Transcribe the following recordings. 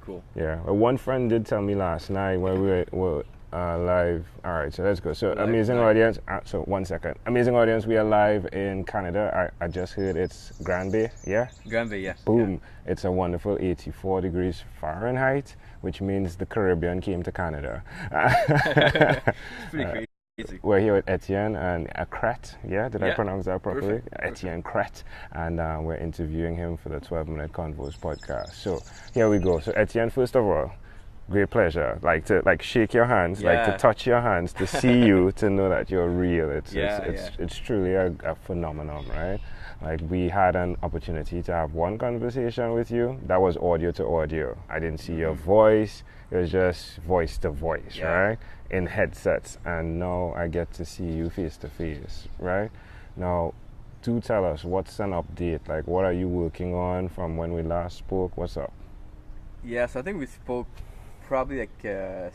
cool. Yeah. Well, one friend did tell me last night when we were live. All right, so let's go. So Live amazing tonight. audience. So 1 second. Amazing audience. We are live in Canada. I just heard it's Grand Bay. Yeah. Granby, yeah. Boom. It's a wonderful 84 degrees Fahrenheit, which means the Caribbean came to Canada. It's pretty crazy. We're here with Etienne and Crete. Yeah, did I Yeah, pronounce that properly? perfect. Etienne Crete. And we're interviewing him for the 12-minute Convos podcast. So here we go. So Etienne, first of all, great pleasure. Like to shake your hands, like to Yeah. touch your hands, to see you, to know that you're real. Yeah. It's truly a phenomenon, right? Like we had an opportunity to have one conversation with you that was audio to audio. I didn't see your voice. It was just voice to voice, Yeah. right? In headsets. And now I get to see you face to face, right? Now, do tell us, what's an update? Like, what are you working on from when we last spoke? What's up? Yeah, so I think we spoke probably like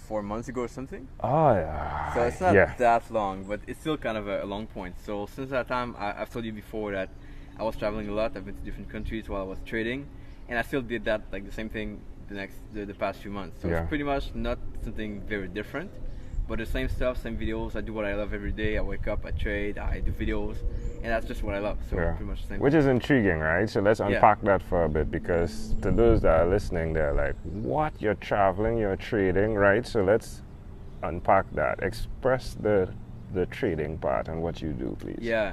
4 months ago or something. Oh, yeah. So it's not Yeah. that long, but it's still kind of a long point. So since that time, I've told you before that I was traveling a lot. I've been to different countries while I was trading, and I still did that, like the same thing the past few months. So Yeah. it's pretty much not something very different, but the same stuff, same videos. I do what I love every day. I wake up, I trade, I do videos, and that's just what I love. So Yeah. pretty much the same. Which is intriguing, right? So let's unpack that for a bit, because to those that are listening, they're like, what? You're traveling, you're trading, right? So let's unpack that. Express the trading part and what you do, please. Yeah.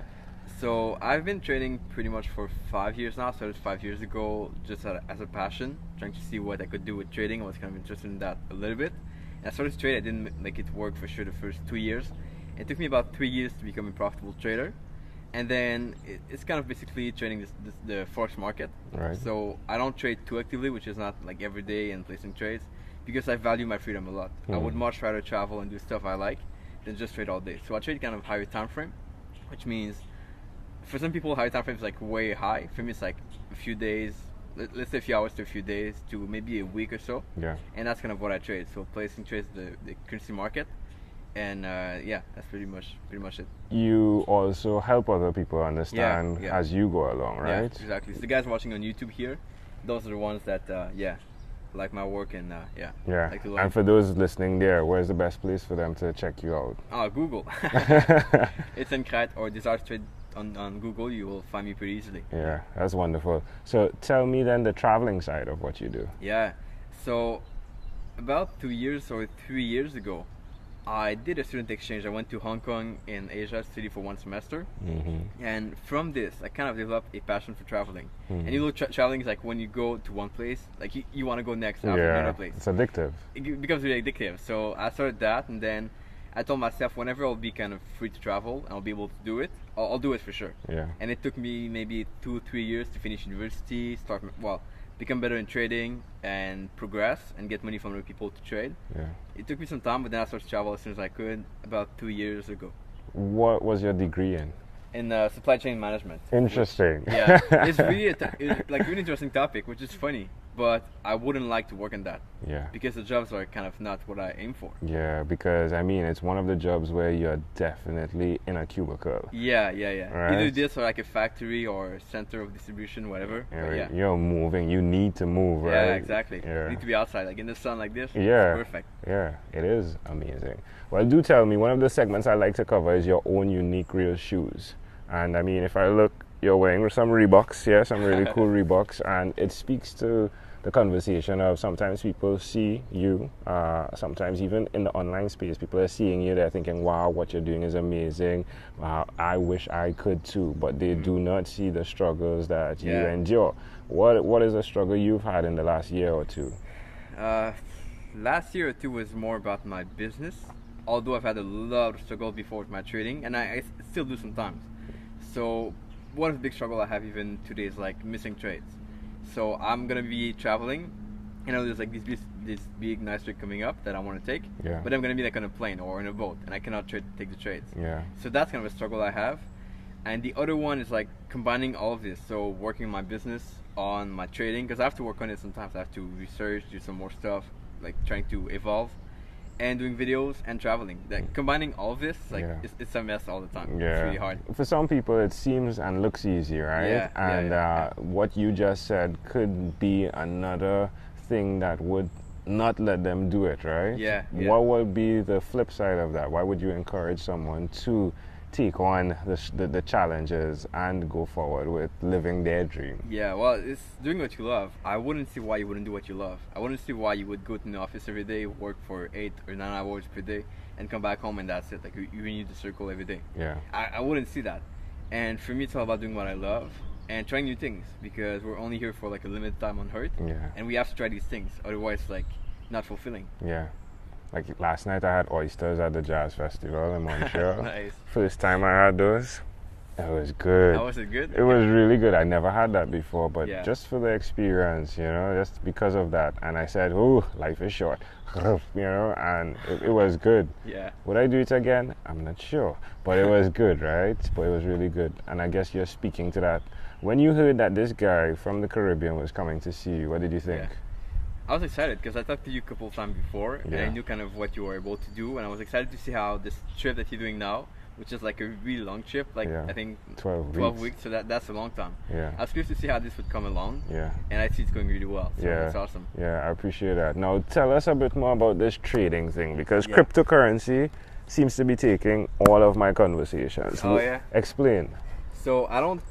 So I've been trading pretty much for 5 years now. Started 5 years ago just as a passion, trying to see what I could do with trading. I was kind of interested in that a little bit. And I started to trade. I didn't make it work for sure the first 2 years. It took me about 3 years to become a profitable trader. And then it's kind of basically trading the Forex market. Right. So I don't trade too actively, which is not like every day and placing trades, because I value my freedom a lot. I would much rather travel and do stuff I like than just trade all day. So I trade kind of higher time frame, which means for some people higher time frame is like way high. For me it's like a few days, let's say a few hours to a few days to maybe a week or so. Yeah. And that's kind of what I trade. So placing trades the currency market, and yeah, that's pretty much it. You also help other people understand Yeah. as you go along, right? Yeah, exactly. So the guys watching on YouTube here, those are the ones that like my work and Yeah. like to learn. And for those listening there, where's the best place for them to check you out? Google. Etienne Crete or Desire to Trade on Google, you will find me pretty easily. Yeah, that's wonderful. So tell me then the traveling side of what you do. Yeah. So about 2 years or 3 years ago, I did a student exchange. I went to Hong Kong in Asia, study for 1 semester. And from this, I kind of developed a passion for traveling. And you know, traveling is like when you go to one place, like you want to go next after another place. It's addictive. It becomes really addictive. So I started that, and then I told myself whenever I'll be kind of free to travel and I'll be able to do it, I'll do it for sure. Yeah. And it took me maybe 2-3 years to finish university, become better in trading and progress and get money from other people to trade. Yeah. It took me some time, but then I started to travel as soon as I could about 2 years ago. What was your degree in? In supply chain management. Interesting. Yeah, it's really really interesting topic, which is funny, but I wouldn't like to work in that. Yeah. Because the jobs are kind of not what I aim for. Yeah, because I mean, it's one of the jobs where you're definitely in a cubicle. Yeah. Right. Either this or like a factory or a center of distribution, whatever. But yeah. You're moving. You need to move, right? Yeah, exactly. Yeah. You need to be outside, like in the sun like this. Yeah. It's perfect. Yeah, it is amazing. Well, do tell me, one of the segments I like to cover is your own unique real shoes. And I mean, if I look, you're wearing some Reeboks, yeah, some really cool Reeboks, and it speaks to the conversation of sometimes people see you, sometimes even in the online space, people are seeing you, they're thinking, wow, what you're doing is amazing, wow, I wish I could too, but they do not see the struggles that you endure. What is a struggle you've had in the last year or two? Last year or two was more about my business, although I've had a lot of struggle before with my trading, and I still do sometimes. So one of the big struggle I have even today is like missing trades. So I'm gonna be traveling, you know, there's like this big nice trade coming up that I want to take, but I'm gonna be like on a plane or in a boat, and I cannot take the trades. Yeah. So that's kind of a struggle I have. And the other one is like combining all of this, so working my business on my trading, because I have to work on it sometimes. I have to research, do some more stuff, like trying to evolve, and doing videos and traveling. Like combining all of this, like it's a mess all the time. Yeah. It's really hard. For some people, it seems and looks easy, right? Yeah, and what you just said could be another thing that would not let them do it, right? Yeah. What would be the flip side of that? Why would you encourage someone to take on the challenges and go forward with living their dream? Yeah, well, it's doing what you love. I wouldn't see why you wouldn't do what you love. I wouldn't see why you would go to the office every day, work for 8 or 9 hours per day, and come back home and that's it. Like, you renew the circle every day. Yeah. I wouldn't see that. And for me, it's all about doing what I love and trying new things, because we're only here for like a limited time on Earth. Yeah. And we have to try these things, otherwise, like, not fulfilling. Yeah. Like last night I had oysters at the Jazz Festival in Montreal. Nice. First time I had those. It was good. How was it good? It was really good. I never had that before, but Yeah. just for the experience, just because of that. And I said, "Oh, life is short," and it was good. Yeah. Would I do it again? I'm not sure, but it was good, right? But it was really good. And I guess you're speaking to that. When you heard that this guy from the Caribbean was coming to see you, what did you think? Yeah. I was excited because I talked to you a couple of times before, and Yeah. I knew kind of what you were able to do, and I was excited to see how this trip that you're doing now, which is like a really long trip, like Yeah. I think 12 weeks, so that's a long time. Yeah. I was curious to see how this would come along, Yeah. and I see it's going really well, so Yeah. it's awesome. Yeah, I appreciate that. Now, tell us a bit more about this trading thing, because Yeah. cryptocurrency seems to be taking all of my conversations. Oh, yeah? Explain. So I don't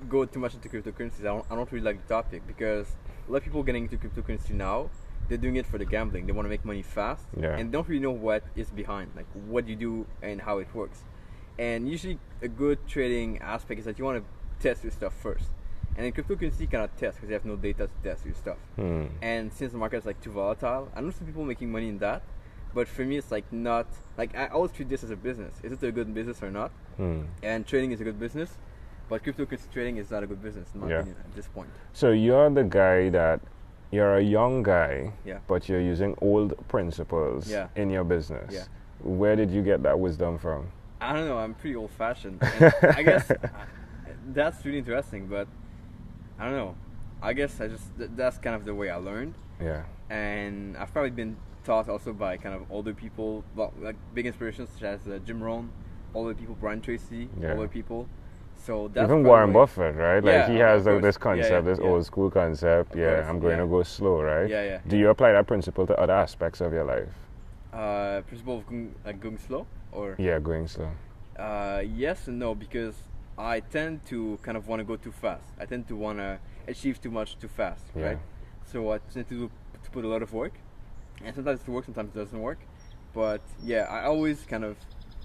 go too much into cryptocurrencies. I don't really like the topic, because a lot of people getting into cryptocurrency now, they're doing it for the gambling. They want to make money fast, Yeah. and don't really know what is behind, like what you do and how it works. And usually, a good trading aspect is that you want to test your stuff first. And in cryptocurrency, you cannot test because you have no data to test your stuff. And since the market is like too volatile, I know some people making money in that, but for me, it's like not like I always treat this as a business. Is it a good business or not? And trading is a good business, but cryptocurrency trading is not a good business in my Yeah. opinion at this point. So you're the guy that you're a young guy, Yeah. but you're using old principles Yeah. in your business. Yeah. Where did you get that wisdom from? I don't know. I'm pretty old-fashioned. And I guess that's really interesting, but I don't know. I guess that's kind of the way I learned, Yeah. and I've probably been taught also by kind of older people, well, like big inspirations such as Jim Rohn, older people, Brian Tracy, Yeah. older people. So that's Even probably Warren Buffett, right? Like Yeah, he has of course. this concept, Yeah, this yeah. old school concept. Of Yeah, course, I'm going yeah. to go slow, right? Yeah, yeah. Do you apply that principle to other aspects of your life? Principle of going slow, or Yeah, going slow. yes and no, because I tend to kind of want to go too fast. I tend to want to achieve too much too fast, Yeah. right? So I tend to put a lot of work, and sometimes it works, sometimes it doesn't work. But yeah, I always kind of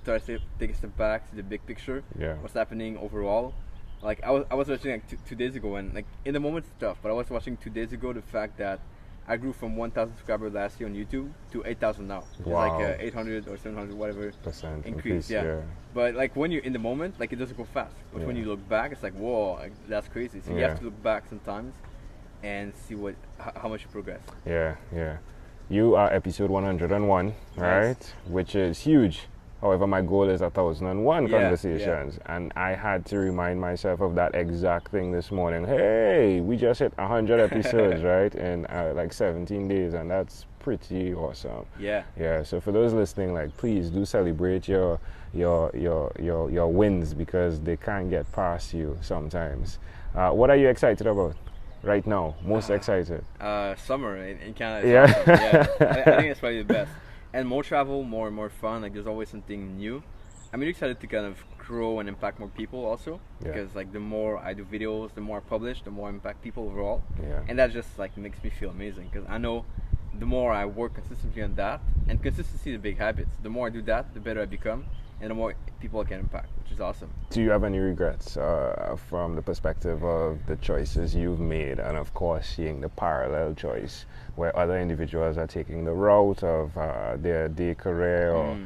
try to take a step back, see the big picture, Yeah. what's happening overall. Like I was watching like two days ago, and like in the moment it's tough, but I was watching 2 days ago the fact that I grew from 1,000 subscribers last year on YouTube to 8,000 now. It's Wow. like 800 or 700 whatever Percent increase. Yeah. But like when you're in the moment, like it doesn't go fast. But when Yeah. you look back, it's like whoa, like, that's crazy. So you Yeah. have to look back sometimes and see how much you progress. Yeah, yeah. You are episode 101, right? Which is huge. However, my goal is 1,001 Yeah, conversations. And I had to remind myself of that exact thing this morning. Hey, we just hit 100 episodes, right? In like 17 days. And that's pretty awesome. Yeah. Yeah, so for those listening, like, please do celebrate your wins, because they can't get past you sometimes. What are you excited about right now? Most excited? Summer in Canada. Is Yeah. awesome. Yeah. I think it's probably the best. And more travel, more and more fun. Like there's always something new. I'm really excited to kind of grow and impact more people also, Yeah. because like the more I do videos, the more I publish, the more I impact people overall. Yeah. And that just like makes me feel amazing, because I know the more I work consistently on that, and consistency is a big habit. The more I do that, the better I become, and the more people I can impact, which is awesome. Do you have any regrets from the perspective of the choices you've made, and of course seeing the parallel choice where other individuals are taking the route of their day career, or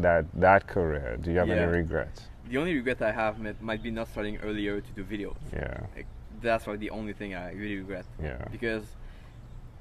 that career? Do you have Yeah. any regrets? The only regret I have might be not starting earlier to do videos. Yeah. Like, that's probably the only thing I really regret. Yeah. Because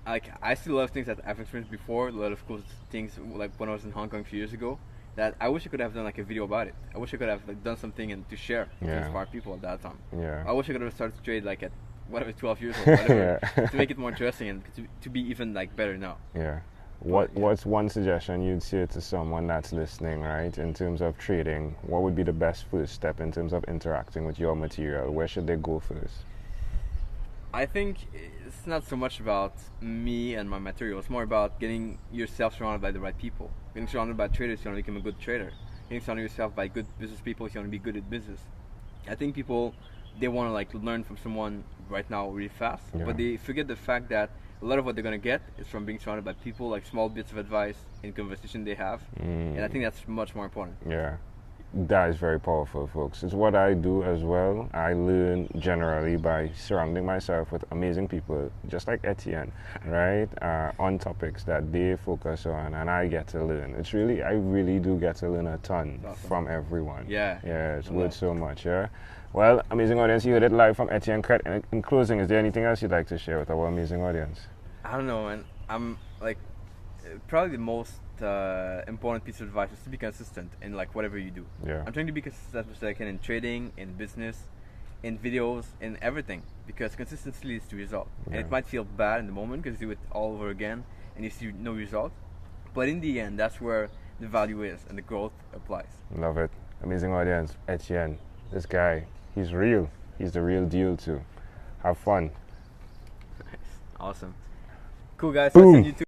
like I see a lot of things that I've experienced before, a lot of cool things like when I was in Hong Kong a few years ago, that I wish I could have done like a video about it. I wish I could have like done something and to share to Yeah. inspire people at that time. Yeah. I wish I could have started to trade like at whatever 12 years old, whatever, Yeah. to make it more interesting and to be even like better now. Yeah. What's one suggestion you'd say to someone that's listening, right, in terms of trading? What would be the best first step in terms of interacting with your material? Where should they go first? I think it's not so much about me and my material. It's more about getting yourself surrounded by the right people. Getting surrounded by traders, you want to become a good trader. Getting surrounded yourself by good business people, you want to be good at business. I think people, they want to like learn from someone right now really fast, but they forget the fact that a lot of what they're gonna get is from being surrounded by people, like small bits of advice in conversation they have, and I think that's much more important. Yeah. That is very powerful, folks. It's what I do as well. I learn generally by surrounding myself with amazing people, just like Etienne, right? On topics that they focus on, and I get to learn. It's really, I really do get to learn a ton from everyone. Yeah. Yeah, it's worth so much, yeah? Well, amazing audience, you heard it live from Etienne Crete. And in closing, is there anything else you'd like to share with our amazing audience? I don't know, man. I'm like, probably the most important piece of advice is to be consistent in like whatever you do. Yeah. I'm trying to be consistent as much as I can in trading, in business, in videos, in everything, because consistency leads to result. And it might feel bad in the moment because you do it all over again and you see no result, but in the end, that's where the value is and the growth applies. Love it. Amazing audience. Etienne, this guy, he's real. He's the real deal too. Have fun. Awesome. Cool, guys. Boom. So